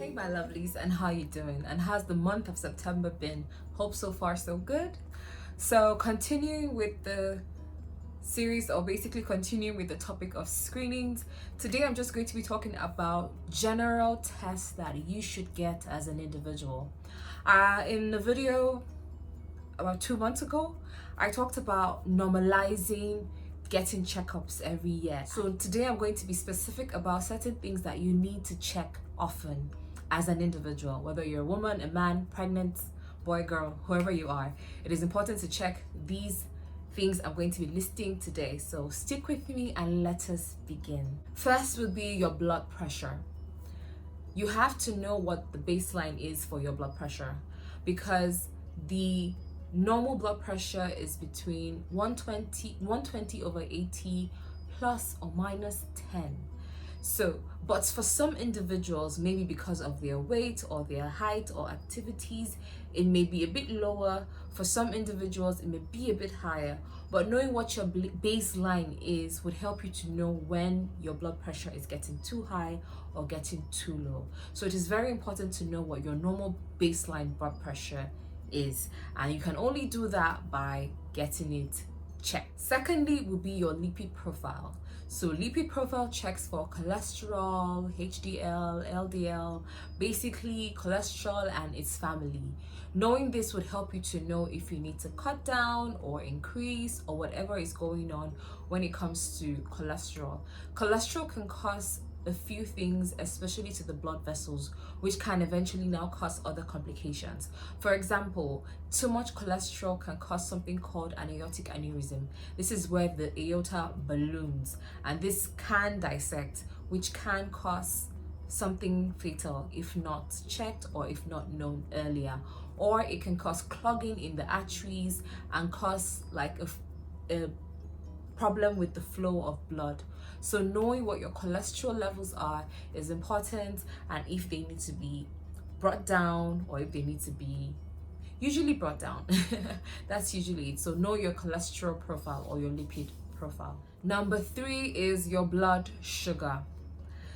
Hey my lovelies, and how you doing? And how's the month of September been? Hope so far so good. So continuing with the series, or basically continuing with the topic of screenings, today I'm just going to be talking about general tests that you should get as an individual. In the video about 2 months ago, I talked about normalizing getting checkups every year. So today I'm going to be specific about certain things that you need to check often as an individual, whether you're a woman, a man, pregnant, boy, girl, whoever you are. It is important to check these things I'm going to be listing today. So stick with me and let us begin. First would be your blood pressure. You have to know what the baseline is for your blood pressure, because the normal blood pressure is between 120 over 80 plus or minus 10. So, but for some individuals, maybe because of their weight or their height or activities, it may be a bit lower. For some individuals, it may be a bit higher. But knowing what your baseline is would help you to know when your blood pressure is getting too high or getting too low. So it is very important to know what your normal baseline blood pressure is. And you can only do that by getting it checked. Secondly, will be your lipid profile. So lipid profile checks for cholesterol, HDL, LDL, basically cholesterol and its family. Knowing this would help you to know if you need to cut down or increase or whatever is going on when it comes to cholesterol. Cholesterol can cause a few things, especially to the blood vessels, which can eventually now cause other complications. For example, too much cholesterol can cause something called an aortic aneurysm. This is where the aorta balloons, and this can dissect, which can cause something fatal if not checked or if not known earlier. Or it can cause clogging in the arteries and cause like a problem with the flow of blood. So knowing what your cholesterol levels are is important, and if they need to be brought down or if they need to be usually brought down. That's usually it. So know your cholesterol profile or your lipid profile. Number 3 is your blood sugar.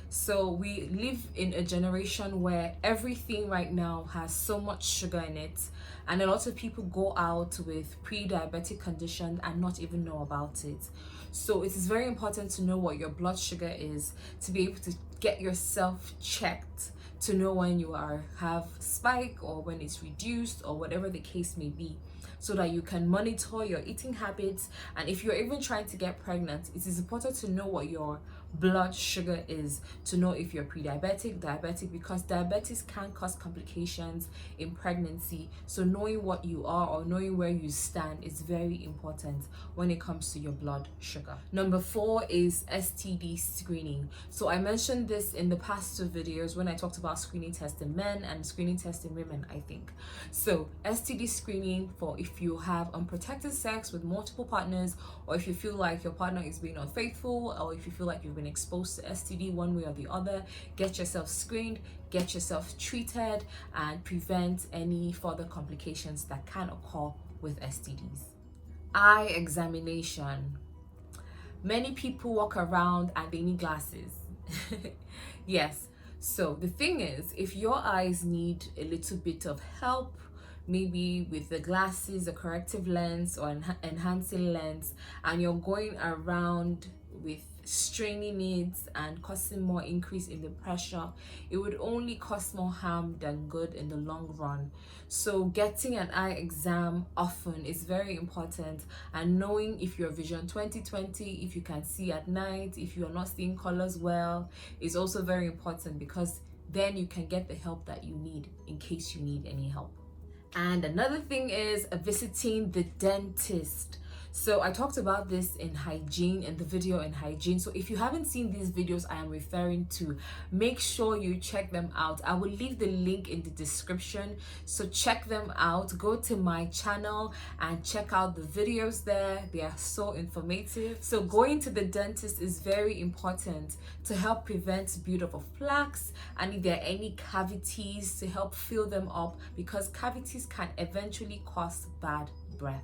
So we live in a generation where everything right now has so much sugar in it, and a lot of people go out with pre-diabetic condition and not even know about it. So it is very important to know what your blood sugar is, to be able to get yourself checked, to know when you have spike or when it's reduced or whatever the case may be, so that you can monitor your eating habits. And if you're even trying to get pregnant, it is important to know what your blood sugar is, to know if you're pre-diabetic, diabetic, because diabetes can cause complications in pregnancy. So knowing what you are or knowing where you stand is very important when it comes to your blood sugar. Number 4 is STD screening. So I mentioned this in the past 2 videos when I talked about screening tests in men and screening tests in women, I think. So STD screening for if you have unprotected sex with multiple partners, or if you feel like your partner is being unfaithful, or if you feel like you've been exposed to STD one way or the other, get yourself screened, get yourself treated, and prevent any further complications that can occur with STDs. Eye examination. Many people walk around and they need glasses. Yes. So the thing is, if your eyes need a little bit of help, maybe with the glasses, a corrective lens or enhancing lens, and you're going around with straining it and causing more increase in the pressure, it would only cause more harm than good in the long run. So getting an eye exam often is very important, and knowing if you're vision 20/20, if you can see at night, if you're not seeing colors well, is also very important, because then you can get the help that you need in case you need any help. And another thing is visiting the dentist. So I talked about this in hygiene, in the video in hygiene. So if you haven't seen these videos I am referring to, make sure you check them out. I will leave the link in the description, so check them out. Go to my channel and check out the videos there. They are so informative. So going to the dentist is very important to help prevent buildup of plaques, and if there are any cavities, to help fill them up, because cavities can eventually cause bad breath.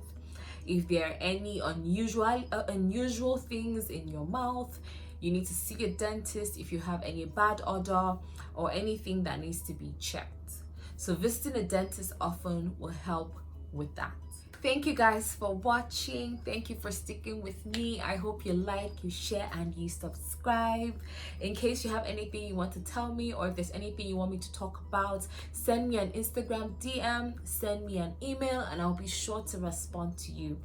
If there are any unusual things in your mouth, you need to see a dentist if you have any bad odor or anything that needs to be checked. So visiting a dentist often will help with that. Thank you guys for watching. Thank you for sticking with me. I hope you like, you share, and you subscribe. In case you have anything you want to tell me, or if there's anything you want me to talk about, send me an Instagram DM, send me an email, and I'll be sure to respond to you.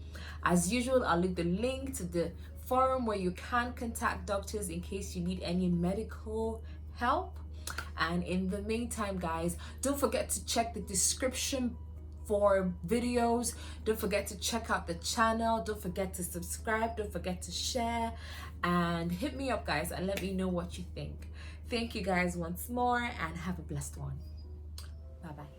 As usual, I'll leave the link to the forum where you can contact doctors in case you need any medical help. And in the meantime, guys, don't forget to check the description for videos. Don't forget to check out the channel. Don't forget to subscribe. Don't forget to share, and hit me up, guys, and let me know what you think. Thank you guys once more, and have a blessed one. Bye bye.